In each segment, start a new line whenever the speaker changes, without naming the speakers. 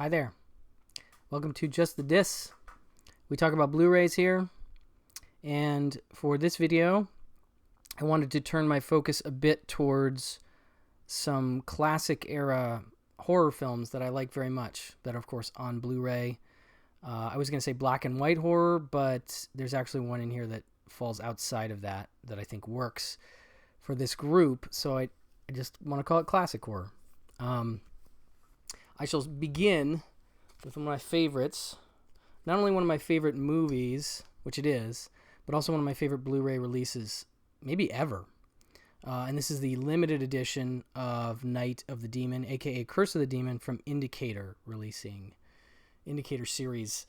Hi there. Welcome to Just the Dis. We talk about Blu-rays here. And for this video, I wanted to turn my focus a bit towards some classic era horror films that I like very much that are, of course, on Blu-ray. I was going to say black and white horror, but there's actually one in here that falls outside of that I think works for this group. So I just want to call it classic horror. I shall begin with one of my favorites. Not only one of my favorite movies, which it is, but also one of my favorite Blu-ray releases, maybe ever. And this is the limited edition of Night of the Demon, aka Curse of the Demon, from Indicator releasing. Indicator series.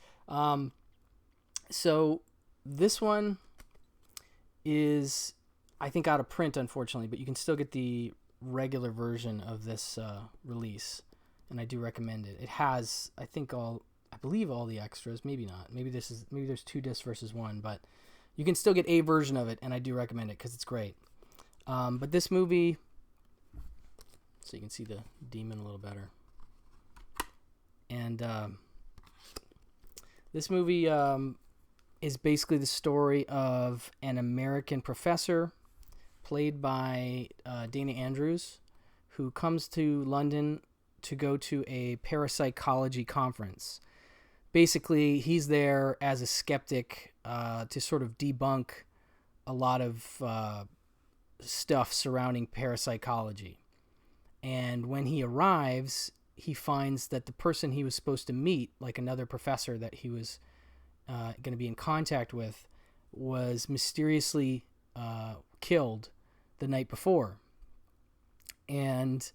So this one is, I think, out of print, unfortunately, but you can still get the regular version of this release, and I do recommend it. It has, I believe all the extras. Maybe not. Maybe there's 2 discs versus 1, but you can still get a version of it, and I do recommend it because it's great. But this movie, so you can see the demon a little better, and this movie is basically the story of an American professor played by Dana Andrews, who comes to London to go to a parapsychology conference. Basically, he's there as a skeptic to sort of debunk a lot of stuff surrounding parapsychology. And when he arrives, he finds that the person he was supposed to meet, like another professor that he was going to be in contact with, was mysteriously killed the night before. And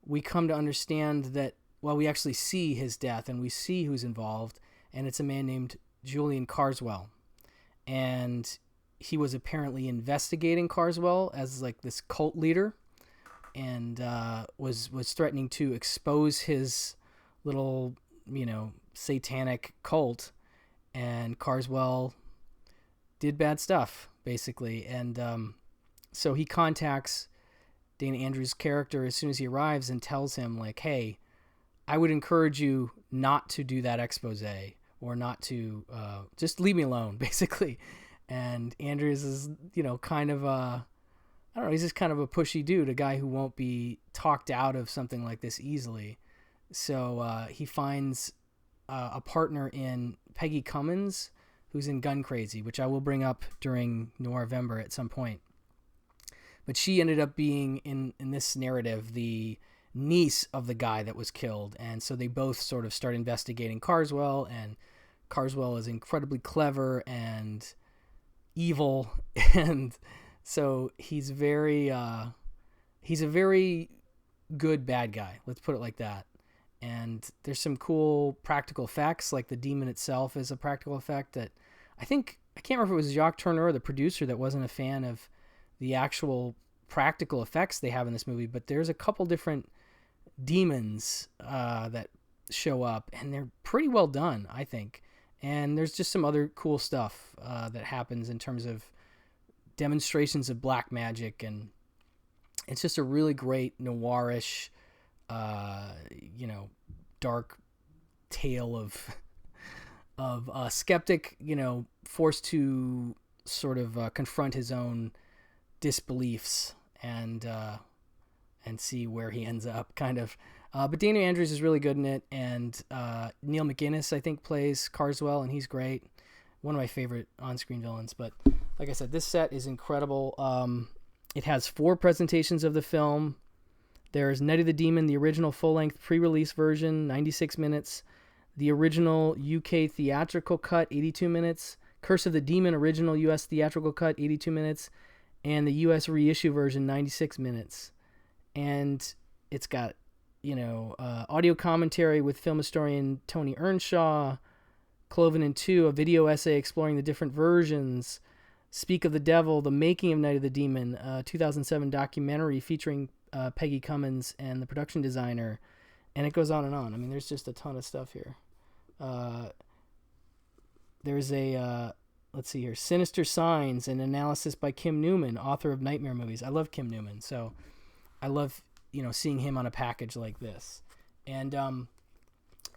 we come to understand that, well, we actually see his death and we see who's involved, and it's a man named Julian Carswell. And he was apparently investigating Carswell as like this cult leader, and was threatening to expose his little, satanic cult. And Carswell did bad stuff, basically. And so he contacts Dana Andrews' character as soon as he arrives and tells him, like, hey, I would encourage you not to do that expose, or not to just leave me alone, basically. And Andrews is, kind of I don't know, he's just kind of a pushy dude, a guy who won't be talked out of something like this easily. So he finds a partner in Peggy Cummins, who's in Gun Crazy, which I will bring up during Noirvember at some point. But she ended up being, in this narrative, the niece of the guy that was killed. And so they both sort of start investigating Carswell, and Carswell is incredibly clever and evil, and so he's a very good bad guy, let's put it like that. And there's some cool practical effects, like the demon itself is a practical effect that I can't remember if it was Jacques Tourneur, the producer, that wasn't a fan of the actual practical effects they have in this movie, but there's a couple different demons that show up, and they're pretty well done, I think. And there's just some other cool stuff that happens in terms of demonstrations of black magic, and it's just a really great noirish, dark tale of a skeptic, forced to sort of confront his own disbeliefs and see where he ends up, kind of. But Dana Andrews is really good in it, and Neil McGinnis, I think, plays Carswell, and he's great. One of my favorite on-screen villains. But like I said, this set is incredible. It has 4 presentations of the film. There's Night of the Demon, the original full-length pre-release version, 96 minutes. The original UK theatrical cut, 82 minutes. Curse of the Demon, original US theatrical cut, 82 minutes. And the US reissue version, 96 minutes. And it's got, audio commentary with film historian Tony Earnshaw, Cloven in 2, a video essay exploring the different versions, Speak of the Devil, The Making of Night of the Demon, a 2007 documentary featuring Peggy Cummins and the production designer, and it goes on and on. I mean, there's just a ton of stuff here. There's a, let's see here, Sinister Signs, an analysis by Kim Newman, author of Nightmare Movies. I love Kim Newman, so I love, seeing him on a package like this. And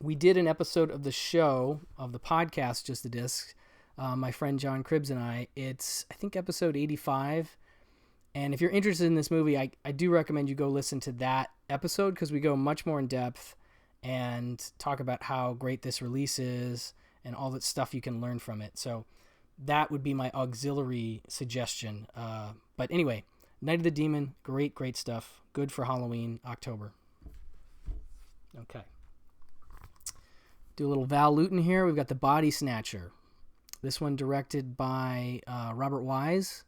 we did an episode of the show, of the podcast, Just the Disc, my friend John Cribbs and I. It's, I think, episode 85. And if you're interested in this movie, I do recommend you go listen to that episode, because we go much more in depth and talk about how great this release is and all that stuff you can learn from it. So that would be my auxiliary suggestion. But anyway, Night of the Demon, great stuff. Good for Halloween, October. Okay. Do a little Val Lewton here. We've got The Body Snatcher. This one directed by Robert Wise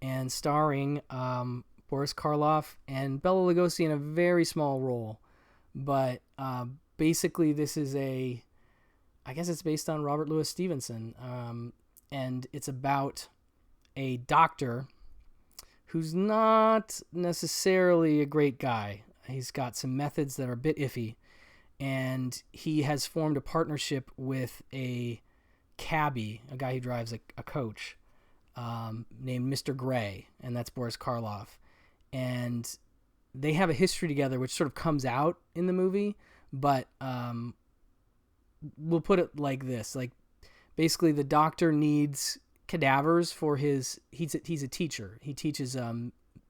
and starring Boris Karloff and Bela Lugosi in a very small role. But basically this is I guess it's based on Robert Louis Stevenson. And it's about a doctor who's not necessarily a great guy. He's got some methods that are a bit iffy. And he has formed a partnership with a cabbie, a guy who drives a coach, named Mr. Gray, and that's Boris Karloff. And they have a history together, which sort of comes out in the movie, but we'll put it like this. Like, basically, the doctor needs cadavers for he's a teacher. He teaches,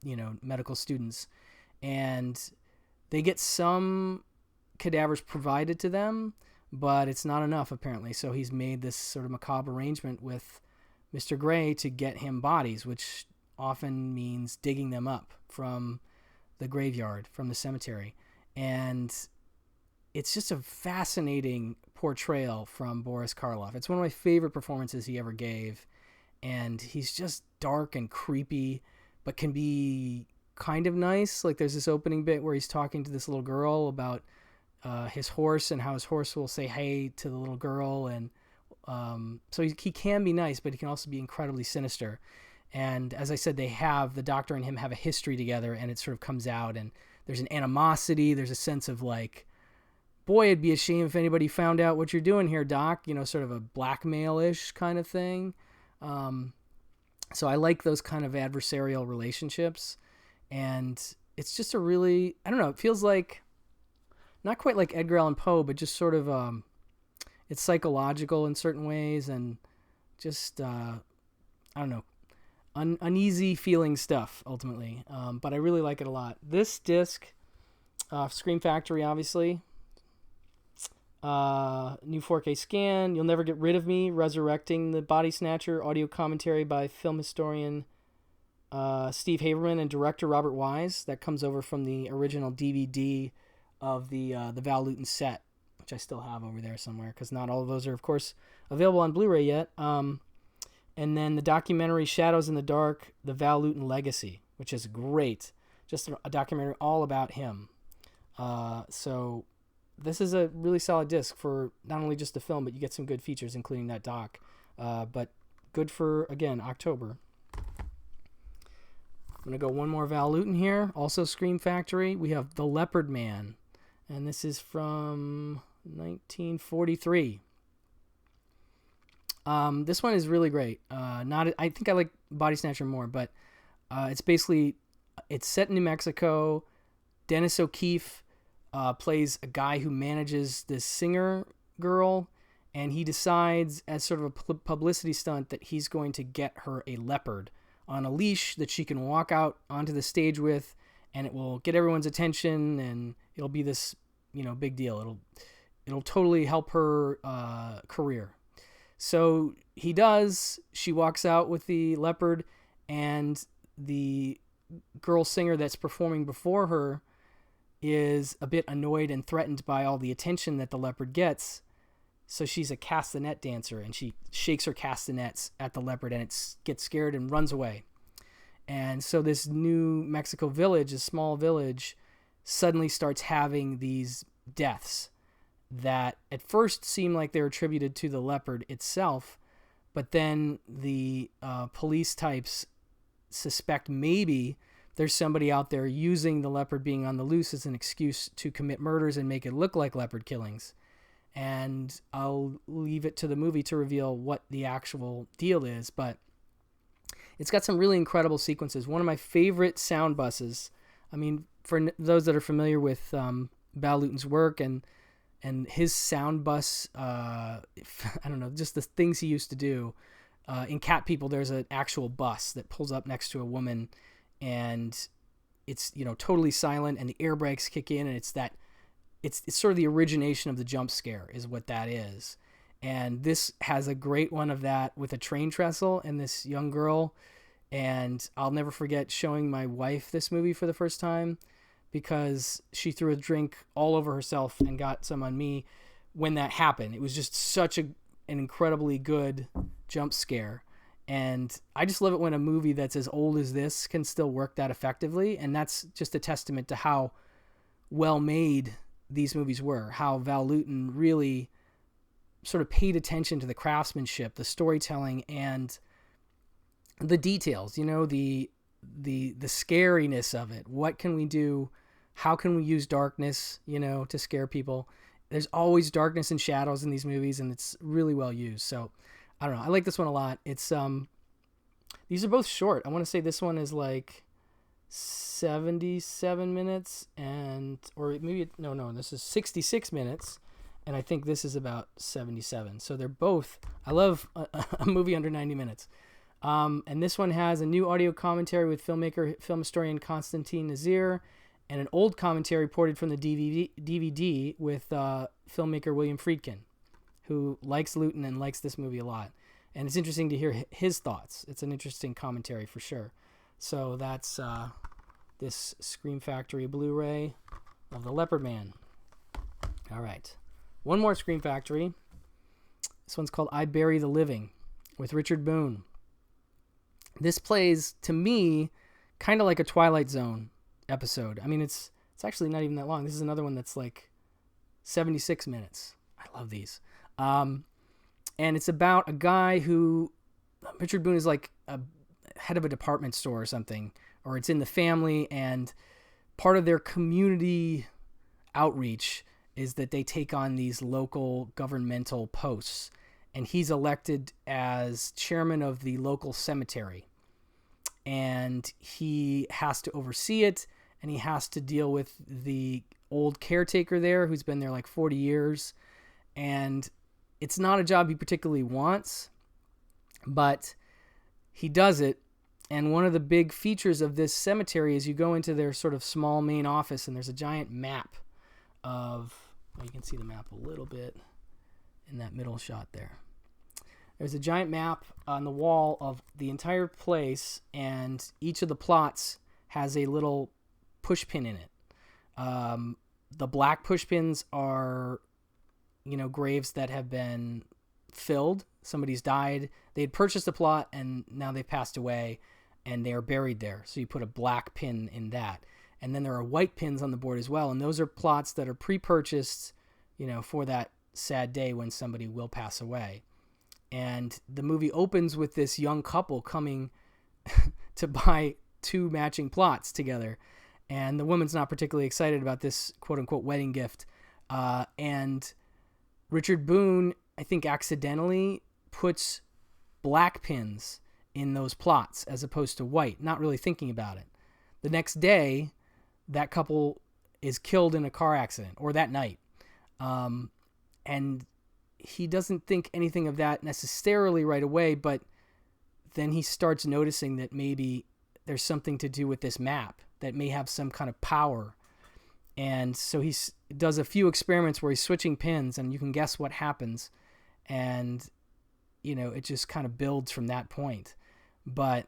medical students. And they get some cadavers provided to them, but it's not enough, apparently. So he's made this sort of macabre arrangement with Mr. Gray to get him bodies, which often means digging them up from the graveyard, from the cemetery. And it's just a fascinating portrayal from Boris Karloff. It's one of my favorite performances he ever gave. And he's just dark and creepy, but can be kind of nice. Like, there's this opening bit where he's talking to this little girl about his horse and how his horse will say hey to the little girl. And so he can be nice, but he can also be incredibly sinister. And as I said, the doctor and him have a history together, and it sort of comes out, and there's an animosity. There's a sense of like, boy, it'd be a shame if anybody found out what you're doing here, Doc, sort of a blackmail-ish kind of thing. So I like those kind of adversarial relationships, and it's just a really, I don't know, it feels like, not quite like Edgar Allan Poe, but just sort of, it's psychological in certain ways, and just, I don't know, uneasy feeling stuff, ultimately. But I really like it a lot. This disc, Scream Factory, obviously, new 4K scan, You'll Never Get Rid of Me, Resurrecting the Body Snatcher, audio commentary by film historian Steve Haberman and director Robert Wise. That comes over from the original DVD of the Val Lewton set, which I still have over there somewhere, because not all of those are, of course, available on Blu-ray yet. And then the documentary Shadows in the Dark, The Val Lewton Legacy, which is great. Just a documentary all about him. So this is a really solid disc for not only just the film, but you get some good features, including that doc. But good for, again, October. I'm going to go one more Val Lewton here. Also Scream Factory. We have The Leopard Man. And this is from 1943. This one is really great. I think I like Body Snatcher more, but it's set in New Mexico. Dennis O'Keefe plays a guy who manages this singer girl, and he decides, as sort of a publicity stunt, that he's going to get her a leopard on a leash that she can walk out onto the stage with, and it will get everyone's attention, and it'll be this, big deal. It'll totally help her career. So he does. She walks out with the leopard, and the girl singer that's performing before her is a bit annoyed and threatened by all the attention that the leopard gets. So she's a castanet dancer, and she shakes her castanets at the leopard, and it gets scared and runs away. And so this New Mexico village, a small village, suddenly starts having these deaths that at first seem like they're attributed to the leopard itself, but then the police types suspect maybe there's somebody out there using the leopard being on the loose as an excuse to commit murders and make it look like leopard killings. And I'll leave it to the movie to reveal what the actual deal is, but it's got some really incredible sequences. One of my favorite sound buses, I mean, for those that are familiar with Val Lewton's work and and his sound bus, I don't know, just the things he used to do. In Cat People, there's an actual bus that pulls up next to a woman, and it's, you know, totally silent, and the air brakes kick in, and it's sort of the origination of the jump scare is what that is. And this has a great one of that with a train trestle and this young girl. And I'll never forget showing my wife this movie for the first time, because she threw a drink all over herself and got some on me when that happened. It was just such an incredibly good jump scare. And I just love it when a movie that's as old as this can still work that effectively. And that's just a testament to how well made these movies were, how Val Lewton really sort of paid attention to the craftsmanship, the storytelling, and the details, you know, the scariness of it. What can we do? How can we use darkness, you know, to scare people? There's always darkness and shadows in these movies, and it's really well used. So I don't know. I like this one a lot. It's, these are both short. I want to say this one is like 77 minutes or maybe, no, this is 66 minutes. And I think this is about 77. So they're both, I love a movie under 90 minutes. And this one has a new audio commentary with film historian Konstantin Nazir, and an old commentary ported from the DVD with filmmaker William Friedkin, who likes Lewton and likes this movie a lot. And it's interesting to hear his thoughts. It's an interesting commentary for sure. So that's this Scream Factory Blu-ray of the Leopard Man. All right. One more Scream Factory. This one's called I Bury the Living with Richard Boone. This plays, to me, kind of like a Twilight Zone episode. I mean, it's actually not even that long. This is another one that's like 76 minutes. I love these. And it's about a guy who, Richard Boone is like a head of a department store or something, or it's in the family, and part of their community outreach is that they take on these local governmental posts. And he's elected as chairman of the local cemetery. And he has to oversee it, and he has to deal with the old caretaker there who's been there like 40 years. And it's not a job he particularly wants, but he does it. And one of the big features of this cemetery is you go into their sort of small main office, and there's a giant map of, well, you can see the map a little bit in that middle shot there. There's a giant map on the wall of the entire place, and each of the plots has a little push pin in it. The black push pins are, you know, graves that have been filled. Somebody's died. They had purchased a plot, and now they've passed away, and they are buried there. So you put a black pin in that. And then there are white pins on the board as well, and those are plots that are pre-purchased, you know, for that sad day when somebody will pass away. And the movie opens with this young couple coming to buy 2 matching plots together. And the woman's not particularly excited about this quote-unquote wedding gift. And Richard Boone, I think, accidentally puts black pins in those plots as opposed to white, not really thinking about it. The next day, that couple is killed in a car accident, or that night. And he doesn't think anything of that necessarily right away, but then he starts noticing that maybe there's something to do with this map that may have some kind of power. And so he does a few experiments where he's switching pins, and you can guess what happens. And, you know, it just kind of builds from that point. But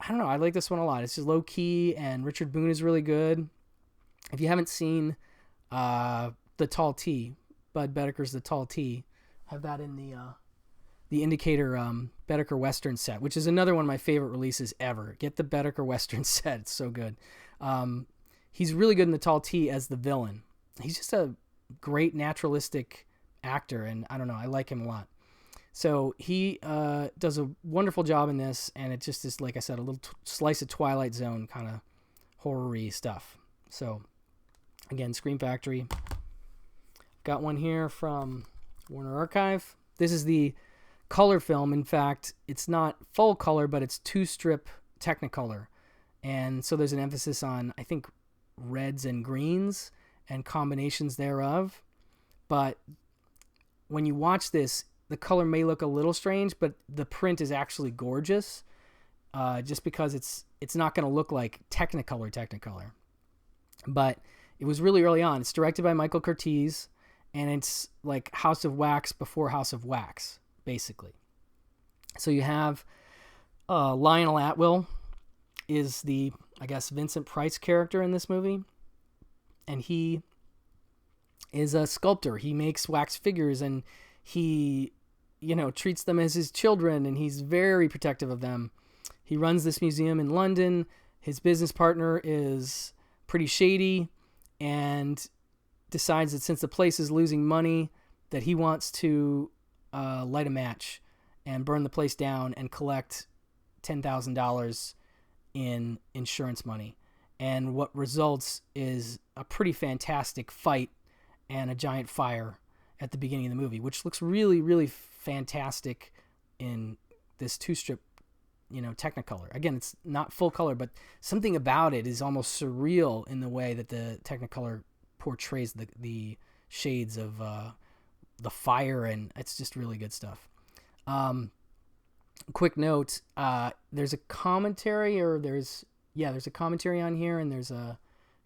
I don't know. I like this one a lot. It's just low key, and Richard Boone is really good. If you haven't seen The Tall T, Bud Bedeker's The Tall T, I have that in the Indicator Bedeker Western set, which is another one of my favorite releases ever. Get the Bedeker Western set. It's so good. He's really good in The Tall T as the villain. He's just a great naturalistic actor, and I don't know. I like him a lot. So he does a wonderful job in this, and it just is, like I said, a little slice of Twilight Zone kind of horror-y stuff. So, again, Scream Factory. Got one here from Warner Archive. This is the color film. In fact, it's not full color, but it's 2-strip Technicolor. And so there's an emphasis on, I think, reds and greens and combinations thereof. but when you watch this, the color may look a little strange, but the print is actually gorgeous. Just because it's not going to look like Technicolor. But it was really early on. It's directed by Michael Curtiz, and it's like House of Wax before House of Wax, basically. So you have Lionel Atwill is the, I guess, Vincent Price character in this movie. And he is a sculptor. He makes wax figures, and he, treats them as his children, and he's very protective of them. He runs this museum in London. His business partner is pretty shady and decides that since the place is losing money, that he wants to light a match and burn the place down and collect $10,000 in insurance money. And what results is a pretty fantastic fight and a giant fire at the beginning of the movie, which looks really, really fantastic in this 2-strip, Technicolor. Again, it's not full color, but something about it is almost surreal in the way that the Technicolor portrays the shades of the fire, and it's just really good stuff. Quick note, there's a commentary, there's a commentary on here, and there's a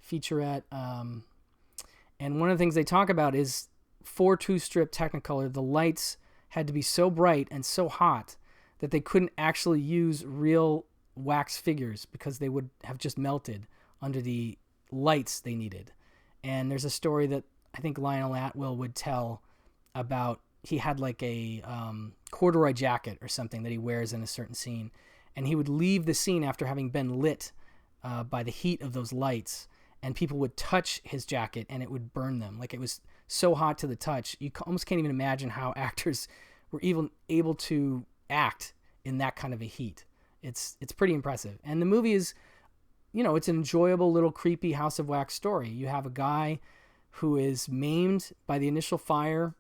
featurette. And one of the things they talk about is for 2-strip Technicolor, the lights had to be so bright and so hot that they couldn't actually use real wax figures because they would have just melted under the lights they needed. And there's a story that I think Lionel Atwill would tell about. He had like a corduroy jacket or something that he wears in a certain scene, and he would leave the scene after having been lit by the heat of those lights, and people would touch his jacket and it would burn them. Like, it was so hot to the touch. You almost can't even imagine how actors were even able to act in that kind of a heat. It's pretty impressive. And the movie is, it's an enjoyable little creepy House of Wax story. You have a guy who is maimed by the initial fire.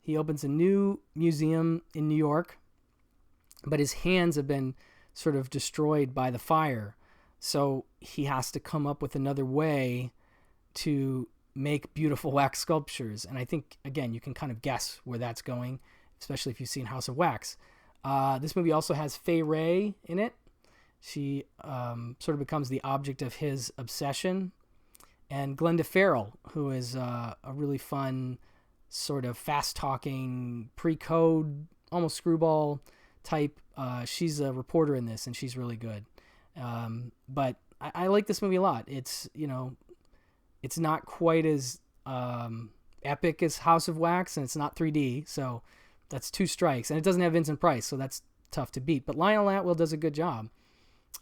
He opens a new museum in New York, but his hands have been sort of destroyed by the fire. So he has to come up with another way to make beautiful wax sculptures. And I think, again, you can kind of guess where that's going, especially if you've seen House of Wax. This movie also has Fay Wray in it. She sort of becomes the object of his obsession. And Glenda Farrell, who is a really fun, sort of fast-talking, pre-code, almost screwball type. She's a reporter in this, and she's really good. But I like this movie a lot. It's, it's not quite as epic as House of Wax, and it's not 3D, so that's 2 strikes. And it doesn't have Vincent Price, so that's tough to beat. But Lionel Atwill does a good job.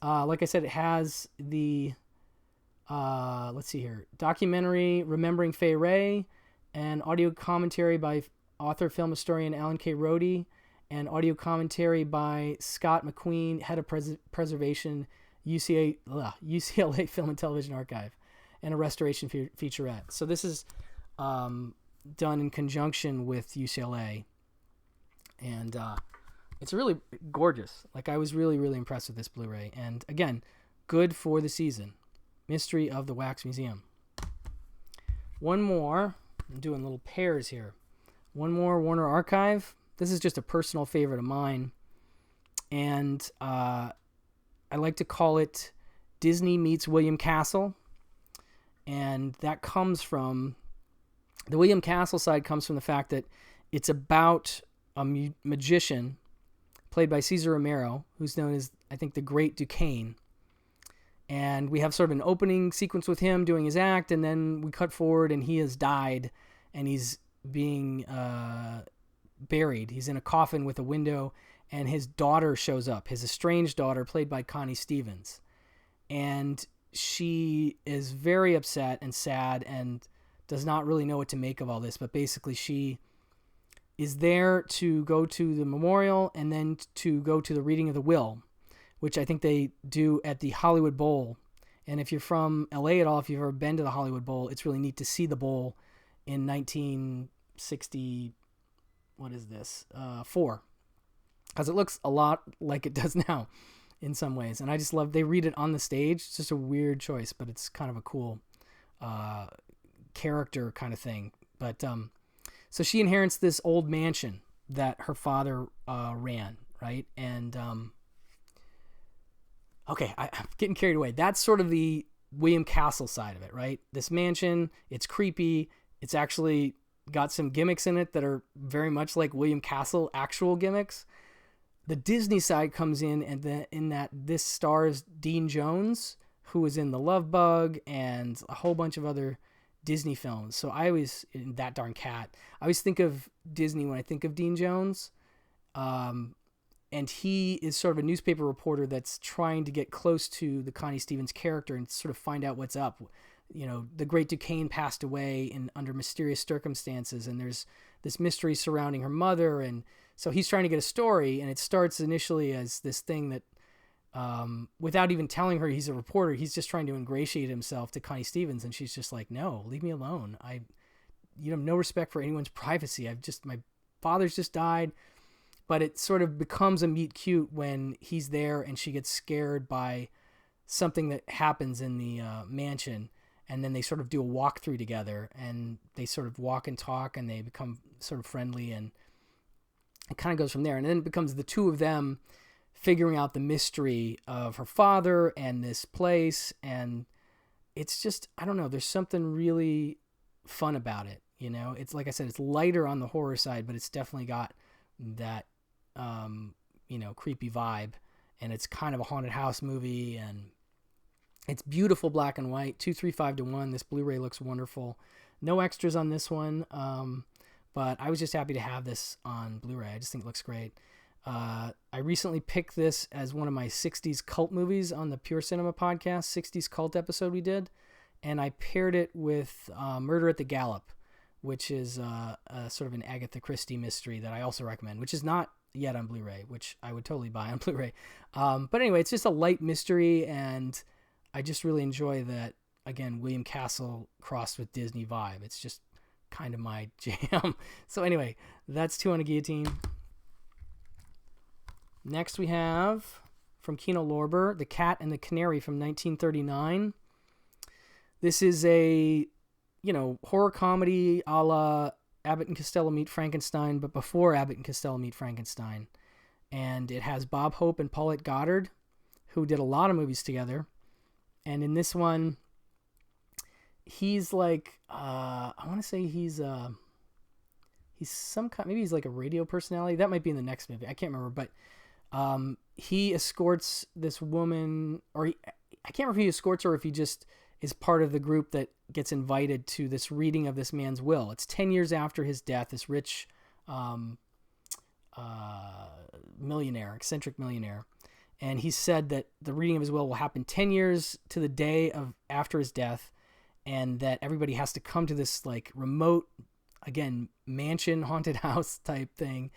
Like I said, it has the, let's see here, documentary Remembering Fay Wray, and audio commentary by author, film historian Alan K. Rohde, and audio commentary by Scott McQueen, head of preservation, UCLA Film and Television Archive, and a restoration featurette. So this is done in conjunction with UCLA, and it's really gorgeous. Like, I was really, really impressed with this Blu-ray, and again, good for the season. Mystery of the Wax Museum. One more. I'm doing little pairs here. One more Warner Archive. This is just a personal favorite of mine, and I like to call it Disney meets William Castle, and that comes from, the William Castle side comes from the fact that it's about a magician played by Cesar Romero, who's known as, I think, the Great Duquesne. And we have sort of an opening sequence with him doing his act, and then we cut forward and he has died, and he's being buried. He's in a coffin with a window, and his daughter shows up, his estranged daughter, played by Connie Stevens. And she is very upset and sad and does not really know what to make of all this, but basically she is there to go to the memorial and then to go to the reading of the will, which I think they do at the Hollywood Bowl. And if you're from LA at all, if you've ever been to the Hollywood Bowl, it's really neat to see the bowl in 1960, what is this, 4. Because it looks a lot like it does now in some ways. And I just love, they read it on the stage. It's just a weird choice, but it's kind of a cool character kind of thing. But So she inherits this old mansion that her father ran, right? And okay, I'm getting carried away. That's sort of the William Castle side of it, right? This mansion, it's creepy. It's actually got some gimmicks in it that are very much like William Castle actual gimmicks. The Disney side comes in, and in that this stars Dean Jones, who was in The Love Bug and a whole bunch of other Disney films. So I always, in That Darn Cat, I always think of Disney when I think of Dean Jones. And he is sort of a newspaper reporter that's trying to get close to the Connie Stevens character and sort of find out what's up. You know, the great Duquesne passed away under mysterious circumstances, and there's this mystery surrounding her mother. And so he's trying to get a story, and it starts initially as this thing that, without even telling her he's a reporter, he's just trying to ingratiate himself to Connie Stevens. And she's just like, no, leave me alone. You have no respect for anyone's privacy. My father's just died. But it sort of becomes a meet cute when he's there and she gets scared by something that happens in the mansion. And then they sort of do a walkthrough together, and they sort of walk and talk, and they become sort of friendly, and it kind of goes from there. And then it becomes the two of them figuring out the mystery of her father and this place. And it's just, I don't know, there's something really fun about it. You know, it's like I said, it's lighter on the horror side, but it's definitely got that, creepy vibe, and it's kind of a haunted house movie, and it's beautiful black and white, 235-1. This Blu-ray looks wonderful. No extras on this one, but I was just happy to have this on Blu-ray. I just think it looks great. I recently picked this as one of my 60s cult movies on the Pure Cinema podcast, 60s cult episode we did, and I paired it with Murder at the Gallup, which is a sort of an Agatha Christie mystery that I also recommend, which is not yet on Blu-ray, which I would totally buy on Blu-ray. But anyway, it's just a light mystery, and I just really enjoy that, again, William Castle crossed with Disney vibe. It's just kind of my jam. So anyway, that's Two on a Guillotine. Next we have, from Kino Lorber, The Cat and the Canary from 1939. This is a horror comedy a la Abbott and Costello Meet Frankenstein, but before Abbott and Costello Meet Frankenstein. And it has Bob Hope and Paulette Goddard, who did a lot of movies together. And in this one, he's like, I want to say he's some kind, maybe he's like a radio personality. That might be in the next movie. I can't remember, but he escorts this woman, I can't remember if he escorts her or if he just is part of the group that gets invited to this reading of this man's will. It's 10 years after his death, this rich millionaire, eccentric millionaire. And he said that the reading of his will happen 10 years to the day of after his death, and that everybody has to come to this like remote, again, mansion, haunted house type thing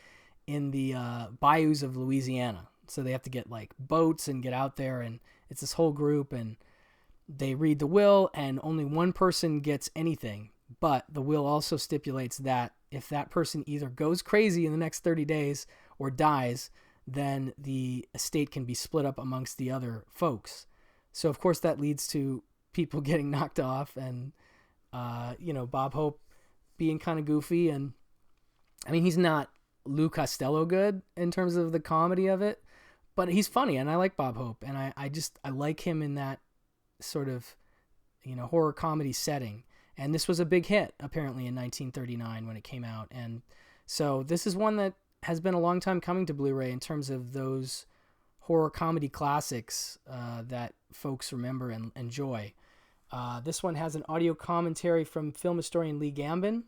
in the bayous of Louisiana. So they have to get like boats and get out there, and it's this whole group, and they read the will, and only one person gets anything. But the will also stipulates that if that person either goes crazy in the next 30 days or dies, then the estate can be split up amongst the other folks. So, of course, that leads to people getting knocked off, and, Bob Hope being kind of goofy. And, I mean, he's not Lou Costello good in terms of the comedy of it, but he's funny, and I like Bob Hope, and I like him in that sort of, horror comedy setting. And this was a big hit, apparently, in 1939 when it came out. And so this is one that has been a long time coming to Blu-ray in terms of those horror comedy classics that folks remember and enjoy. This one has an audio commentary from film historian Lee Gambin,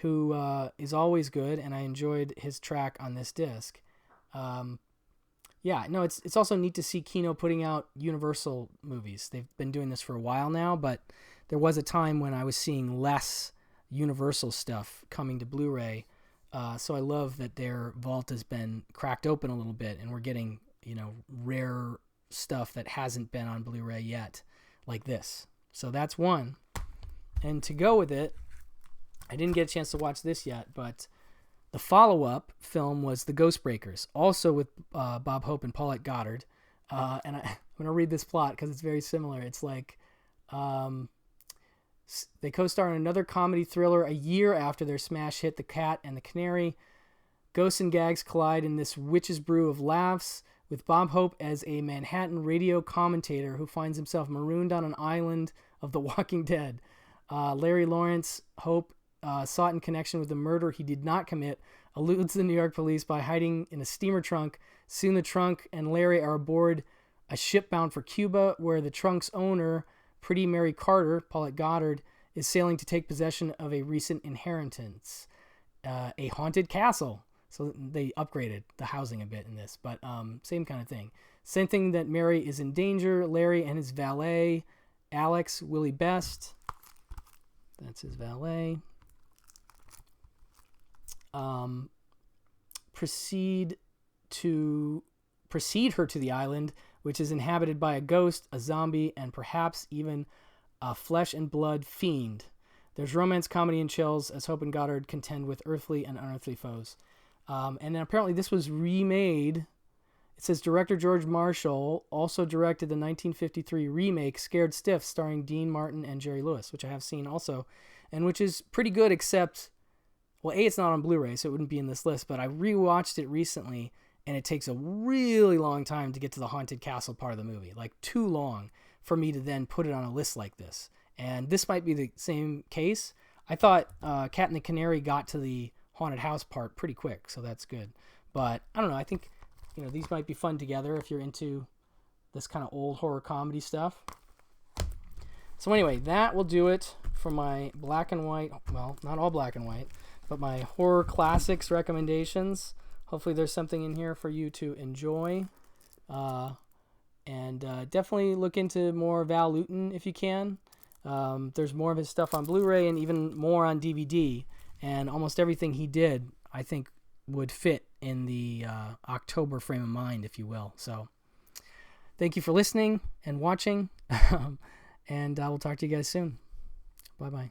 who is always good, and I enjoyed his track on this disc. It's also neat to see Kino putting out Universal movies. They've been doing this for a while now, but there was a time when I was seeing less Universal stuff coming to Blu-ray. So I love that their vault has been cracked open a little bit, and we're getting, rare stuff that hasn't been on Blu-ray yet, like this. So that's one. And to go with it, I didn't get a chance to watch this yet, but the follow-up film was The Ghostbreakers, also with Bob Hope and Paulette Goddard. And I'm going to read this plot because it's very similar. It's like They co-star in another comedy thriller a year after their smash hit The Cat and the Canary. Ghosts and gags collide in this witch's brew of laughs, with Bob Hope as a Manhattan radio commentator who finds himself marooned on an island of The Walking Dead. Larry Lawrence Hope, sought in connection with the murder he did not commit, eludes the New York police by hiding in a steamer trunk. Soon the trunk and Larry are aboard a ship bound for Cuba, where the trunk's owner, Pretty Mary Carter, Paulette Goddard, is sailing to take possession of a recent inheritance, a haunted castle. So they upgraded the housing a bit in this, but same kind of thing. Same thing that Mary is in danger. Larry and his valet, Alex Willie Best, that's his valet, proceed her to the island, which is inhabited by a ghost, a zombie, and perhaps even a flesh and blood fiend. There's romance, comedy, and chills as Hope and Goddard contend with earthly and unearthly foes. And then apparently this was remade. It says director George Marshall also directed the 1953 remake Scared Stiff, starring Dean Martin and Jerry Lewis, which I have seen also, and which is pretty good, except, well, A, it's not on Blu-ray, so it wouldn't be in this list, but I rewatched it recently, and it takes a really long time to get to the haunted castle part of the movie, like too long for me to then put it on a list like this. And this might be the same case. I thought Cat and the Canary got to the haunted house part pretty quick, so that's good. But I don't know, I think, you know, these might be fun together if you're into this kind of old horror comedy stuff. So anyway, that will do it for my black and white, well, not all black and white, but my horror classics recommendations. Hopefully there's something in here for you to enjoy. And definitely look into more Val Lewton if you can. There's more of his stuff on Blu-ray and even more on DVD. And almost everything he did, I think, would fit in the October frame of mind, if you will. So thank you for listening and watching. And I will talk to you guys soon. Bye-bye.